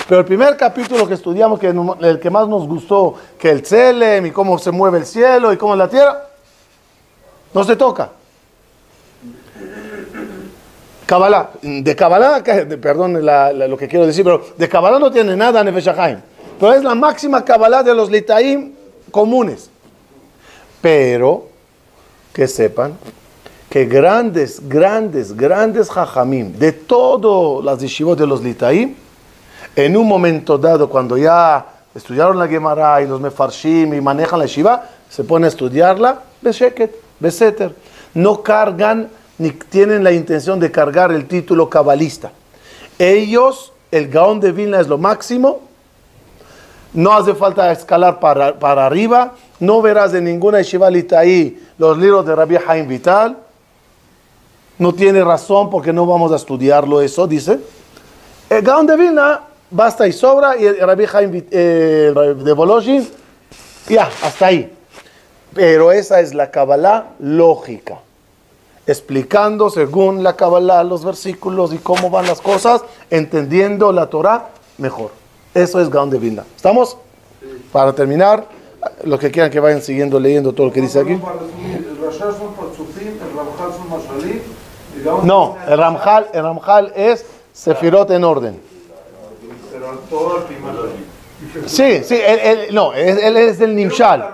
Pero el primer capítulo que estudiamos, el que más nos gustó, que el Tselem y cómo se mueve el cielo y cómo es la tierra, no se toca. Kabbalah, de Kabbalah, perdón lo que quiero decir, pero de Kabbalah no tiene nada Nefesh HaChaim. Pero es la máxima Kabbalah de los Litaim comunes. Pero, que sepan, que grandes Jajamim de todas las yeshivot de los Litaim, en un momento dado, cuando ya estudiaron la Gemara y los Mefarshim y manejan la yeshiva, se pone a estudiarla, Besheket, Beseter. No cargan, ni tienen la intención de cargar el título cabalista. Ellos, el Gaón de Vilna es lo máximo, no hace falta escalar para arriba, no verás en ninguna yeshiva litaí los libros de Rabbi Chaim Vital, no tiene razón porque no vamos a estudiarlo eso, dice. El Gaón de Vilna basta y sobra, y el Rabbi Chaim de Voloshin, ya, hasta ahí. Pero esa es la Kabbalah lógica, explicando según la Kabbalah los versículos y cómo van las cosas, entendiendo la Torah mejor. Eso es Gaón de Vilna. ¿Estamos? Sí. Para terminar, los que quieran que vayan siguiendo leyendo todo lo que dice aquí. No, el Ramjal es Sefirot en orden. Sí, él es el Nimshal.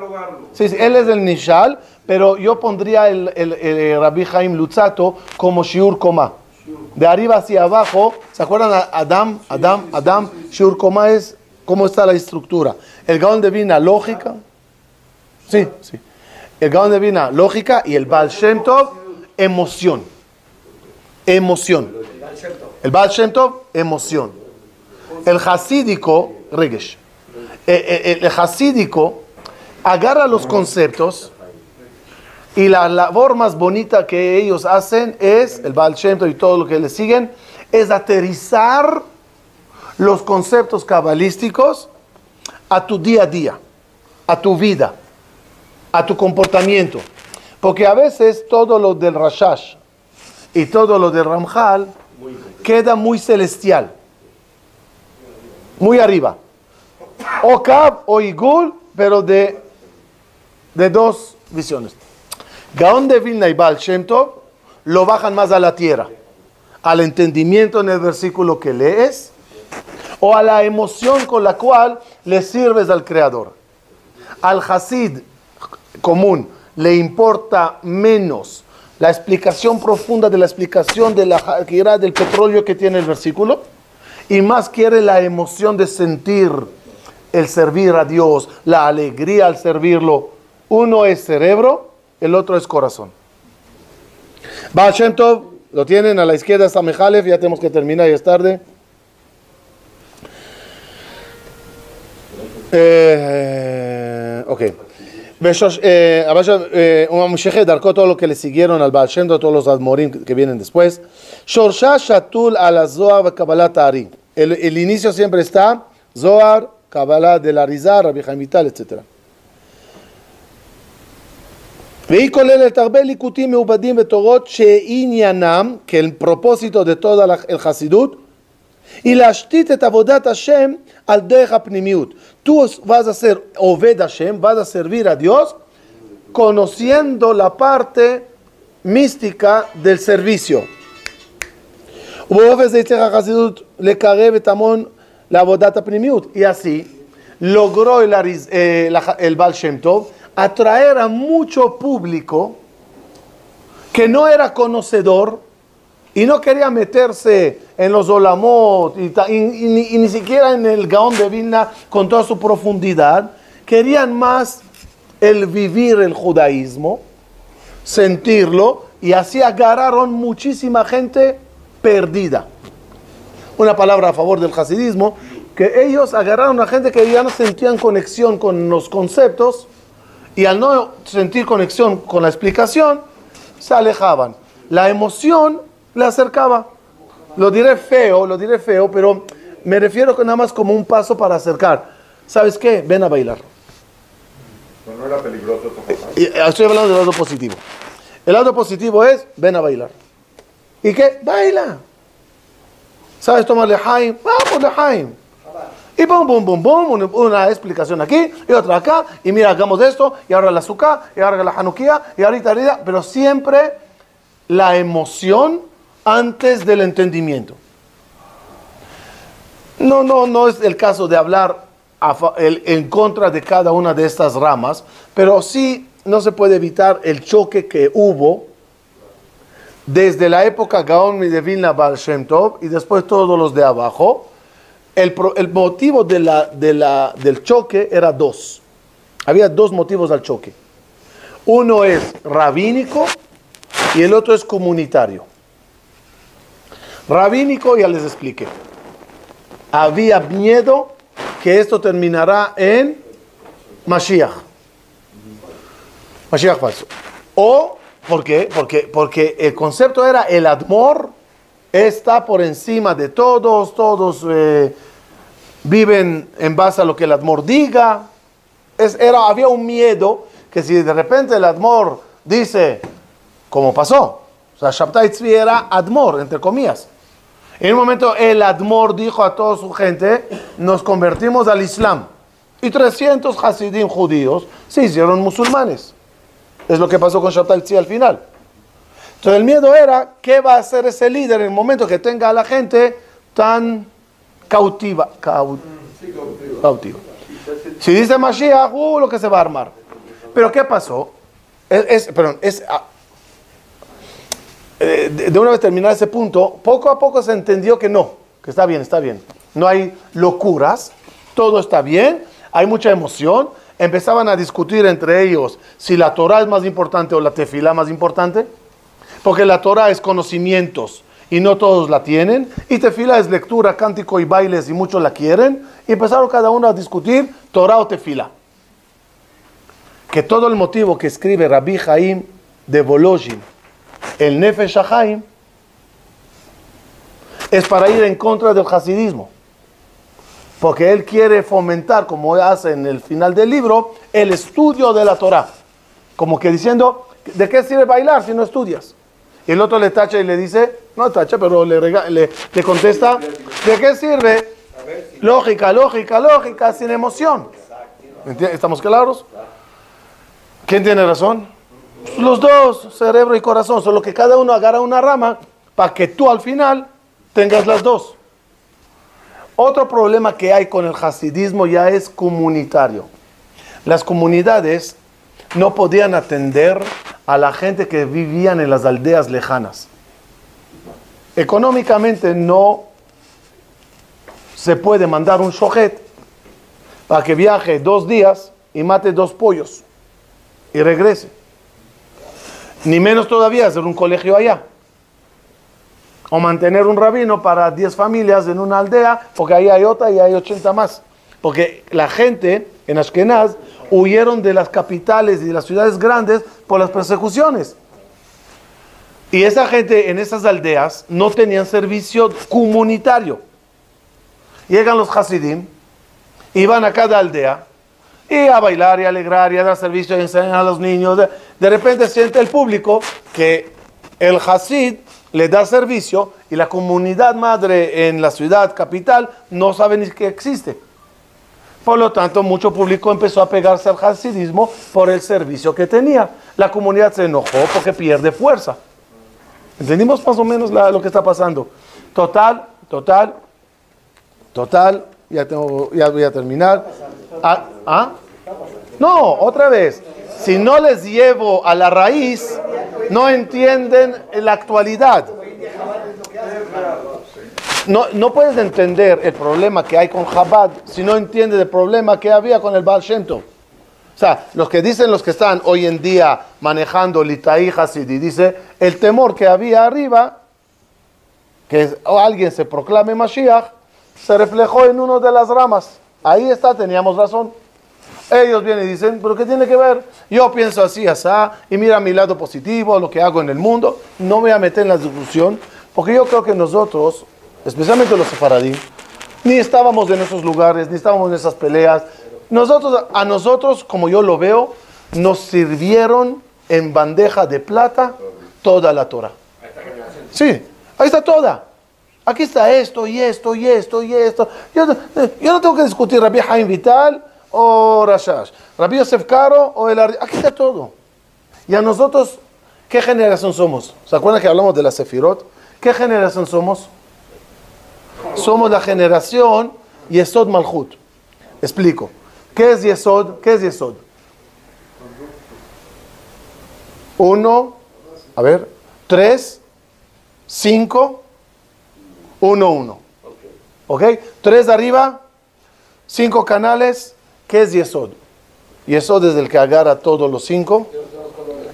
Sí, él es el Nimshal, pero yo pondría el Rabbi Haim Luzzatto como Shiur Koma. De arriba hacia abajo, ¿se acuerdan? Adam, Shiur Koma es cómo está la estructura. El Gaón de Vilna, lógica. Sí. El Gaón de Vilna, lógica, y el Baal Shem Tov, emoción. El Baal Shem Tov, emoción. El hasídico, regesh. El hasídico agarra los conceptos y la labor más bonita que ellos hacen es, el Baal Shem Tov y todo lo que le siguen, es aterrizar los conceptos cabalísticos a tu día a día, a tu vida, a tu comportamiento. Porque a veces todo lo del Rashash y todo lo del Ramjal queda muy celestial, muy arriba. O Kab o Igul, pero de dos visiones. Gaón de Vilna y Baal Shem Tov lo bajan más a la tierra, al entendimiento en el versículo que lees, o a la emoción con la cual le sirves al Creador. Al Hasid común le importa menos la explicación profunda de la explicación de la gira del petróleo que tiene el versículo, y más quiere la emoción de sentir el servir a Dios, la alegría al servirlo. Uno es cerebro, el otro es corazón. Baal Shem Tov, lo tienen a la izquierda, está Mejalef, ya tenemos que terminar, ya es tarde. Ok. Darko, todo lo que le siguieron al Baal Shem Tov, todos los Admorim que vienen después. Shorsha Shatul al Zohar Kabbalah Ta'ari. El inicio siempre está Zohar, Kabbalah de la Rizar, Rabbi Chaim Vital, etc. והיא כוללת הרבה ליקוטים מעובדים ותורות שעניינם, que el propósito de toda el חסידות, היא להשתית את עבודת השם על דרך הפנימיות. Tú vas a ser Oved Hashem, vas a servir a Dios, conociendo la parte mística del servicio. ובאופן זה יצטרך החסידות לקרב את המון לעבודת הפנימיות. Y así logró el Baal Shem Tov atraer a mucho público que no era conocedor y no quería meterse en los olamot y ni siquiera en el Gaón de Vilna con toda su profundidad. Querían más el vivir el judaísmo, sentirlo, y así agarraron muchísima gente perdida. Una palabra a favor del hasidismo, que ellos agarraron a gente que ya no sentían conexión con los conceptos, y al no sentir conexión con la explicación, se alejaban. La emoción le acercaba. Lo diré feo, pero me refiero que nada más como un paso para acercar. ¿Sabes qué? Ven a bailar. Pero no era peligroso. Estoy hablando del lado positivo. El lado positivo es, ven a bailar. ¿Y qué? Baila. ¿Sabes tomar lejaim? Vamos, lejaim. Y una explicación aquí y otra acá, y mira, hagamos esto, y ahora la azúcar, y ahora la Hanukkah, y ahorita, pero siempre la emoción antes del entendimiento. No es el caso de hablar en contra de cada una de estas ramas, pero sí no se puede evitar el choque que hubo desde la época Gaón de Vilna, Baal Shem Tov, y después todos los de abajo. El motivo del choque era dos. Había dos motivos al choque. Uno es rabínico y el otro es comunitario. Rabínico, ya les expliqué. Había miedo que esto terminará en Mashiach. Mashiach falso. ¿O por qué? Porque el concepto era el Admor está por encima de todos viven en base a lo que el Admor diga. Había un miedo que si de repente el Admor dice, como pasó, o sea, Shabtai Tzvi era Admor, entre comillas. En un momento el Admor dijo a toda su gente, nos convertimos al Islam. Y 300 Hasidim judíos se hicieron musulmanes. Es lo que pasó con Shabtai Tzvi al final. Entonces el miedo era, ¿qué va a hacer ese líder en el momento que tenga a la gente tan cautiva? Si dice Mashiach, lo que se va a armar. Pero ¿qué pasó? De una vez terminar ese punto, poco a poco se entendió que no, que está bien, está bien. No hay locuras, todo está bien, hay mucha emoción. Empezaban a discutir entre ellos si la Torah es más importante o la tefilá más importante, porque la Torah es conocimientos y no todos la tienen, y tefilá es lectura, cántico y bailes y muchos la quieren, y empezaron cada uno a discutir Torah o tefilá. Que todo el motivo que escribe Rabbi Haim de Volozhin, el Nefesh HaChaim, es para ir en contra del hasidismo. Porque él quiere fomentar, como hace en el final del libro, el estudio de la Torah. Como que diciendo, ¿de qué sirve bailar si no estudias? Y el otro le tacha y le dice, no tacha, pero le contesta, ¿de qué sirve? Lógica, lógica, lógica, sin emoción. ¿Estamos claros? ¿Quién tiene razón? Los dos, cerebro y corazón, solo que cada uno agarra una rama para que tú al final tengas las dos. Otro problema que hay con el hasidismo ya es comunitario. Las comunidades no podían atender a la gente que vivían en las aldeas lejanas. Económicamente no se puede mandar un shohet para que viaje 2 días y mate 2 pollos y regrese. Ni menos todavía hacer un colegio allá. O mantener un rabino para 10 familias en una aldea, porque ahí hay otra y hay 80 más. Porque la gente en Ashkenaz huyeron de las capitales y de las ciudades grandes por las persecuciones. Y esa gente en esas aldeas no tenían servicio comunitario. Llegan los hasidim, y van a cada aldea, y a bailar y a alegrar y a dar servicio y enseñar a los niños. De repente siente el público que el hasid le da servicio y la comunidad madre en la ciudad capital no sabe ni que existe. Por lo tanto, mucho público empezó a pegarse al hasidismo por el servicio que tenía. La comunidad se enojó porque pierde fuerza. ¿Entendimos más o menos lo que está pasando? Total, ya voy a terminar. No, otra vez. Si no les llevo a la raíz, no entienden la actualidad. No puedes entender el problema que hay con Chabad si no entiendes el problema que había con el Baal Shem Tov. O sea, los que están hoy en día manejando Litai Hasidi, dice, el temor que había arriba, que alguien se proclame Mashiach, se reflejó en una de las ramas. Ahí está, teníamos razón. Ellos vienen y dicen, ¿pero qué tiene que ver? Yo pienso así, y mira mi lado positivo, lo que hago en el mundo. No me voy a meter en la discusión, porque yo creo que nosotros, especialmente los sefaradí, ni estábamos en esos lugares, ni estábamos en esas peleas. A nosotros, como yo lo veo, nos sirvieron en bandeja de plata toda la Torah. Sí, ahí está toda. Aquí está esto, y esto, y esto, y esto. Yo no tengo que discutir Rabbi Haim Vital o Rashash, Rabbi Yosef Karo o aquí está todo. Y a nosotros, ¿qué generación somos? ¿Se acuerdan que hablamos de la Sefirot? ¿Qué generación somos? Somos la generación Yesod Malchut. Explico. ¿Qué es Yesod? ¿Qué es Yesod? 1, 3, 5, 1, 1. ¿Ok? 3 de arriba, 5 canales. ¿Qué es Yesod? Yesod es el que agarra todos los 5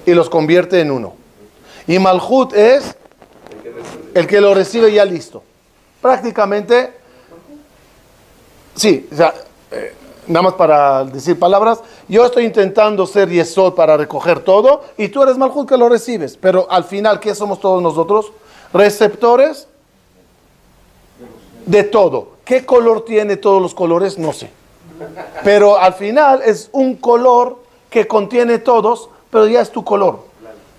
y los convierte en 1. Y Malchut es el que lo recibe ya listo. Prácticamente, sí, o sea, nada más para decir palabras, yo estoy intentando ser Yesod para recoger todo y tú eres Malchut que lo recibes. Pero al final, ¿qué somos todos nosotros? Receptores de todo. ¿Qué color tiene todos los colores? No sé. Pero al final es un color que contiene todos, pero ya es tu color.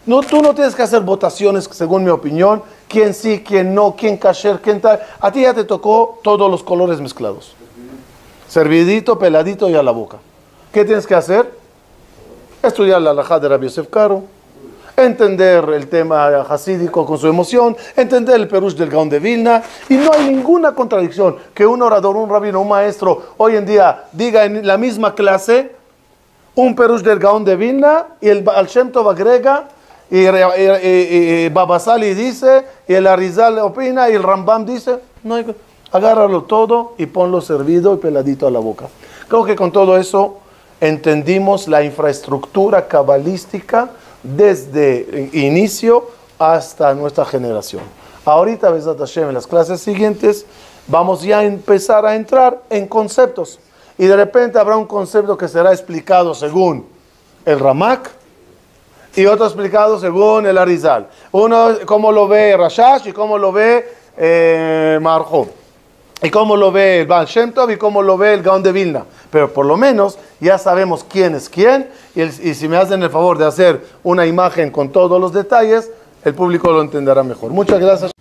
No, tú no tienes que hacer votaciones, según mi opinión, quién sí, quién no, quién kasher, quién tal. A ti ya te tocó todos los colores mezclados. Servidito, peladito y a la boca. ¿Qué tienes que hacer? Estudiar la halajá de Rabbi Yosef Karo, entender el tema hasídico con su emoción, entender el Perush del Gaón de Vilna, y no hay ninguna contradicción que un orador, un rabino, un maestro, hoy en día diga en la misma clase un Perush del Gaón de Vilna, y el Baal Shem Tov agrega, y Baba Sali dice, y el Arizal opina, y el Rambam dice, no hay, agárralo todo y ponlo servido y peladito a la boca. Creo que con todo eso entendimos la infraestructura cabalística desde inicio hasta nuestra generación. Ahorita, Besat Hashem, en las clases siguientes, vamos ya a empezar a entrar en conceptos. Y de repente habrá un concepto que será explicado según el Ramak y otro explicado según el Arizal. Uno, cómo lo ve Rashash y cómo lo ve Marjó. Y cómo lo ve el Baal Shem Tov y cómo lo ve el Gaón de Vilna. Pero por lo menos ya sabemos quién es quién. Y si me hacen el favor de hacer una imagen con todos los detalles, el público lo entenderá mejor. Muchas gracias.